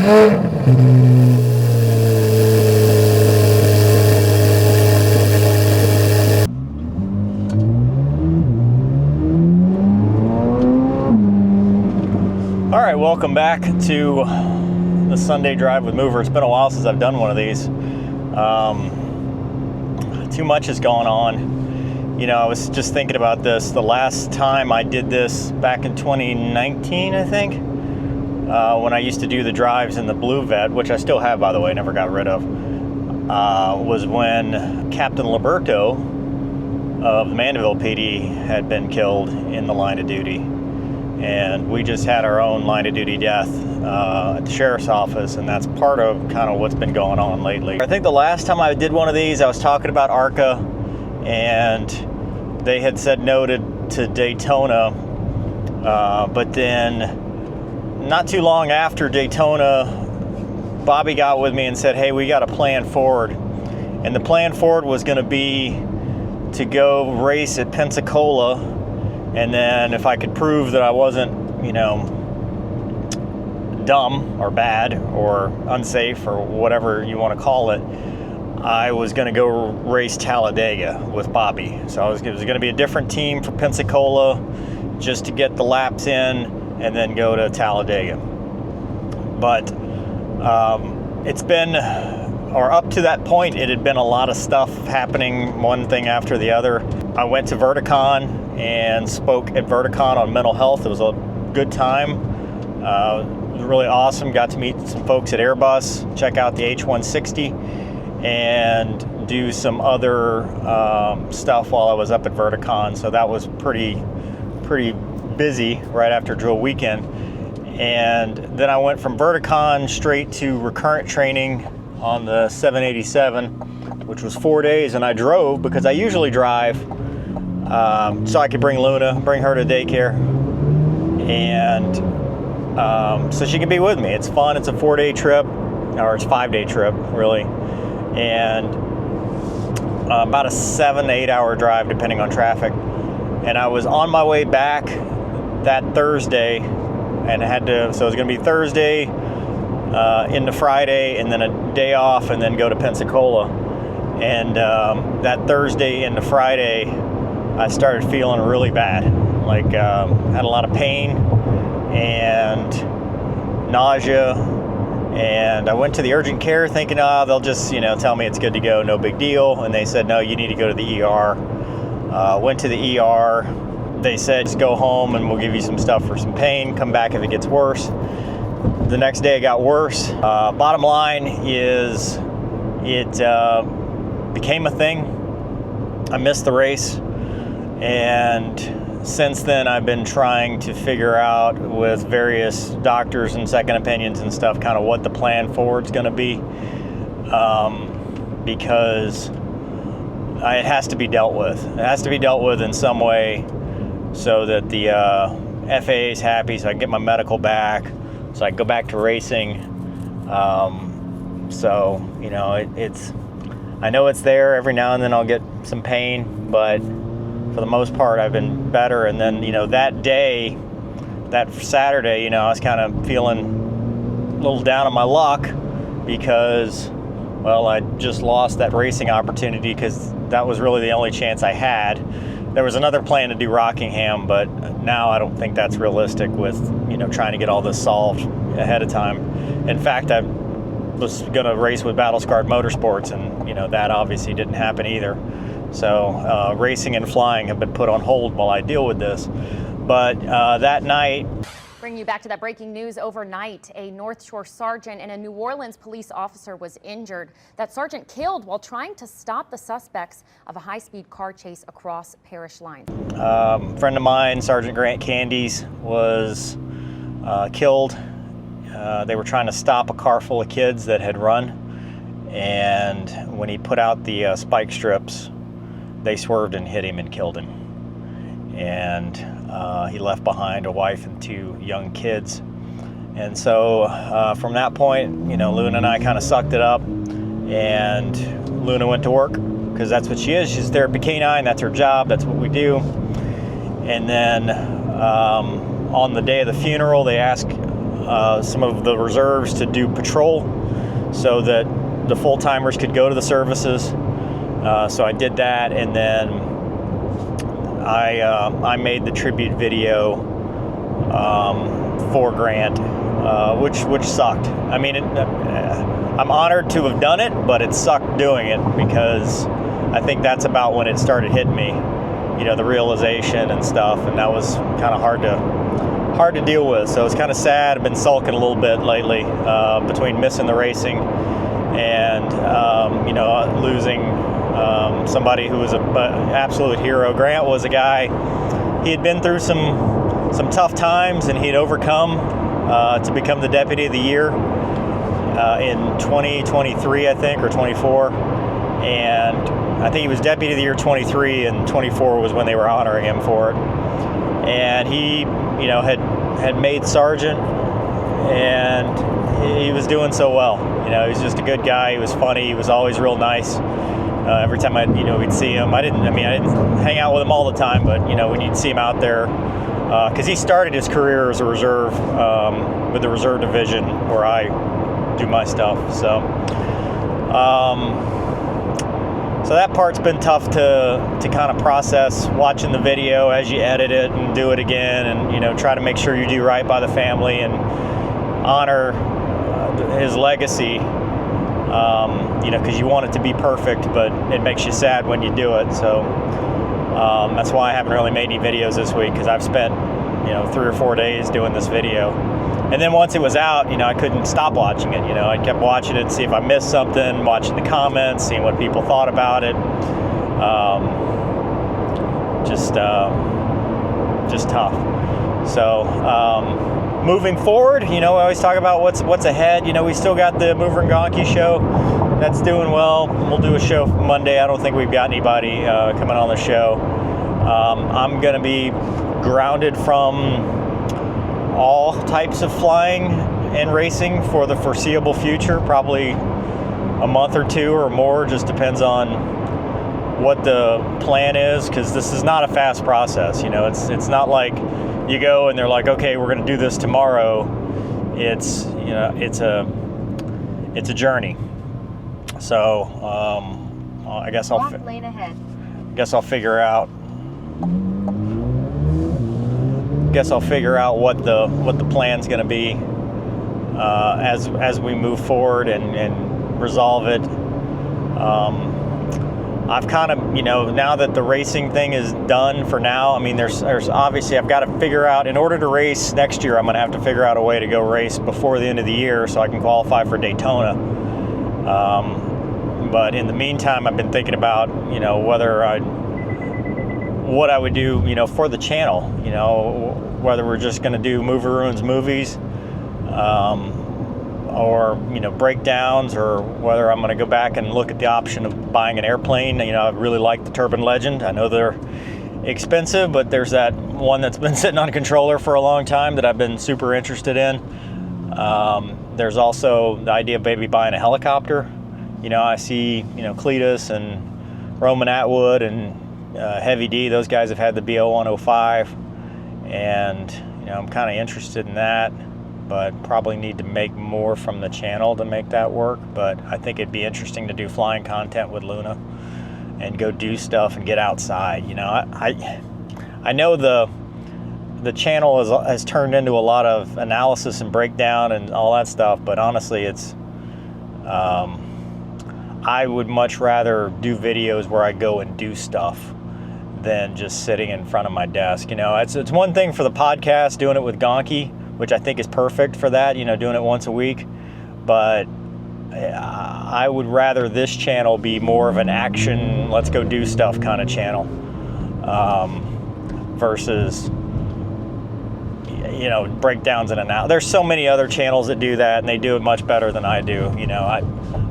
All right, welcome back to the Sunday Drive with Mover. It's been a while since I've done one of these. Too much has gone on. You know, I was just thinking about this. The last time I did this back in 2019, I think, when I used to do the drives in the Blue Vet, which I still have, by the way, never got rid of, was when Captain Liberto of the Mandeville PD had been killed in the line of duty. And we just had our own line of duty death at the sheriff's office, and that's part of kind of what's been going on lately. I think the last time I did one of these, I was talking about ARCA, and they had said no to Daytona, but then not too long after Daytona, Bobby got with me and said, hey, we got a plan forward. And the plan forward was going to be to go race at Pensacola. And then if I could prove that I wasn't, you know, dumb or bad or unsafe or whatever you want to call it, I was going to go race Talladega with Bobby. So it was going to be a different team for Pensacola just to get the laps in and then go to Talladega. But it's been, or up to that point, it had been a lot of stuff happening, one thing after the other. I went to Verticon and spoke at Verticon on mental health. It was a good time. It was really awesome. Got to meet some folks at Airbus, check out the H160, and do some other stuff while I was up at Verticon. So that was pretty busy right after drill weekend. And then I went from Verticon straight to recurrent training on the 787, which was 4 days, and I drove because I usually drive so I could bring Luna, bring her to daycare, and so she could be with me. It's fun. It's a 4-day trip, or it's a 5-day trip, really, and about a 7 to 8 hour drive, depending on traffic. And I was on my way back that Thursday, and I had to, so it was going to be Thursday into Friday, and then a day off, and then go to Pensacola. And that Thursday into Friday, I started feeling really bad. Like, had a lot of pain and nausea. And I went to the urgent care thinking, they'll just, you know, tell me it's good to go, no big deal. And they said, no, you need to go to the ER. Went to the ER. They said, just go home and we'll give you some stuff for some pain. Come back if it gets worse. The next day it got worse. Bottom line is it became a thing. I missed the race. And since then, I've been trying to figure out with various doctors and second opinions and stuff kind of what the plan forward's going to be, because it has to be dealt with. It has to be dealt with in some way so that the FAA is happy, so I can get my medical back, so I can go back to racing. So, you know, it's I know it's there. Every now and then I'll get some pain, but for the most part, I've been better. And then, you know, that day, that Saturday, you know, I was kind of feeling a little down on my luck because, well, I just lost that racing opportunity because that was really the only chance I had. There was another plan to do Rockingham, but now I don't think that's realistic with, you know, trying to get all this solved ahead of time. In fact, I was going to race with Battle Scarred Motorsports, and, you know, that obviously didn't happen either. So racing and flying have been put on hold while I deal with this. But that night... Bringing you back to that breaking news overnight, a North Shore sergeant and a New Orleans police officer was injured. That sergeant killed while trying to stop the suspects of a high-speed car chase across parish lines. Friend of mine, Sergeant Grant Candies, was killed. They were trying to stop a car full of kids that had run. And when he put out the spike strips, they swerved and hit him and killed him. And he left behind a wife and 2 young kids. And so from that point, you know, Luna and I kind of sucked it up, and Luna went to work because that's what she is. She's a therapy canine. That's her job. That's what we do. And then on the day of the funeral, they asked some of the reserves to do patrol so that the full-timers could go to the services. So I did that, and then I made the tribute video for Grant, which sucked. I mean, I'm honored to have done it, but it sucked doing it because I think that's about when it started hitting me, the realization and stuff, and that was kind of hard to deal with. So it's kind of sad. I've been sulking a little bit lately between missing the racing and losing somebody who was an absolute hero. Grant was a guy, he had been through some tough times, and he'd overcome to become the Deputy of the Year in 2023, I think, or 24. And I think he was Deputy of the Year 23, and 24 was when they were honoring him for it. And he, had made sergeant, and he was doing so well. He was just a good guy. He was funny. He was always real nice. Every time we'd see him, I didn't hang out with him all the time, but when you'd see him out there, because he started his career as a reserve with the reserve division where I do my stuff. So that part's been tough to kind of process, watching the video as you edit it and do it again, and try to make sure you do right by the family and honor his legacy. Because you want it to be perfect, but it makes you sad when you do it. So that's why I haven't really made any videos this week, because I've spent 3 or 4 days doing this video. And then once it was out, I couldn't stop watching it. I kept watching it, see if I missed something, watching the comments, seeing what people thought about it. Just tough. So moving forward, we always talk about what's ahead. We still got the Mover and Gonky show. That's doing well. We'll do a show Monday. I don't think we've got anybody coming on the show. I'm going to be grounded from all types of flying and racing for the foreseeable future, probably a month or two or more. Just depends on what the plan is, because this is not a fast process. It's not like you go and they're like, okay, we're going to do this tomorrow. It's a journey. So I guess I'll figure out what the plan's going to be as we move forward and resolve it. I've kind of, now that the racing thing is done for now, there's obviously, I've got to figure out, in order to race next year, I'm going to have to figure out a way to go race before the end of the year so I can qualify for Daytona. But in the meantime, I've been thinking about, what I would do, for the channel, whether we're just going to do Mover-Ruins movies, or breakdowns, or whether I'm going to go back and look at the option of buying an airplane. I really like the Turbine Legend. I know they're expensive, but there's that one that's been sitting on a controller for a long time that I've been super interested in. There's also the idea of maybe buying a helicopter. I see Cletus and Roman Atwood and Heavy D. Those guys have had the BO-105, and I'm kind of interested in that, but probably need to make more from the channel to make that work. But I think it'd be interesting to do flying content with Luna and go do stuff and get outside. I know the channel has turned into a lot of analysis and breakdown and all that stuff, but honestly, it's I would much rather do videos where I go and do stuff than just sitting in front of my desk. It's one thing for the podcast, doing it with Gonky, which I think is perfect for that, doing it once a week. But I would rather this channel be more of an action, let's go do stuff kind of channel, versus, breakdowns and analysis. There's so many other channels that do that, and they do it much better than I do.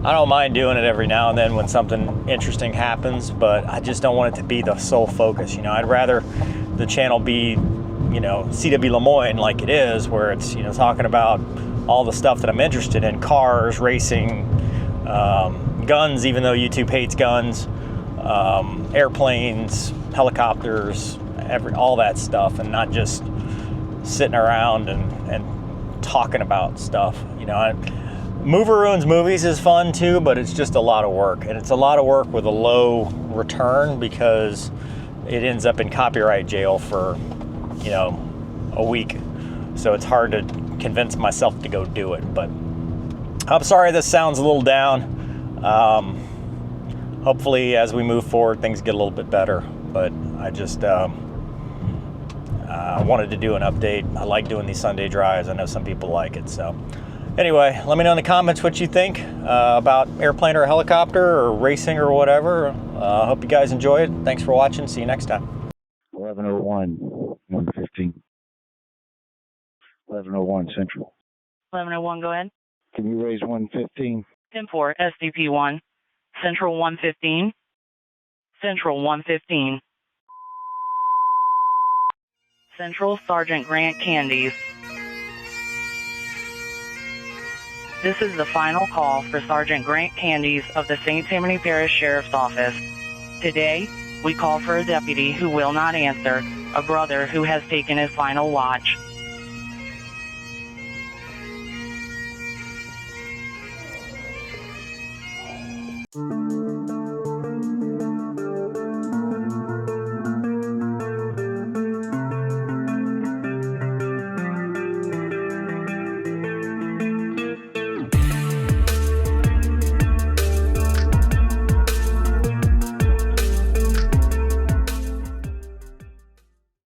I don't mind doing it every now and then when something interesting happens, but I just don't want it to be the sole focus. I'd rather the channel be, CW Lemoyne like it is, where it's, talking about all the stuff that I'm interested in, cars, racing, guns, even though YouTube hates guns, airplanes, helicopters, all that stuff, and not just sitting around and talking about stuff. Mover Ruins Movies is fun too, but it's just a lot of work, and it's a lot of work with a low return because it ends up in copyright jail for a week. So it's hard to convince myself to go do it. But I'm sorry this sounds a little down. Hopefully as we move forward things get a little bit better, but I just wanted to do an update. I like doing these Sunday drives. I know some people like it. So anyway, let me know in the comments what you think about airplane or helicopter or racing or whatever. I hope you guys enjoy it. Thanks for watching. See you next time. 1101, 115. 1101 Central. 1101, go ahead. Can you raise 115? 10-4, SDP-1. Central 115. Central 115. Central Sergeant Grant Candies. This is the final call for Sergeant Grant Candies of the St. Tammany Parish Sheriff's Office. Today, we call for a deputy who will not answer, a brother who has taken his final watch.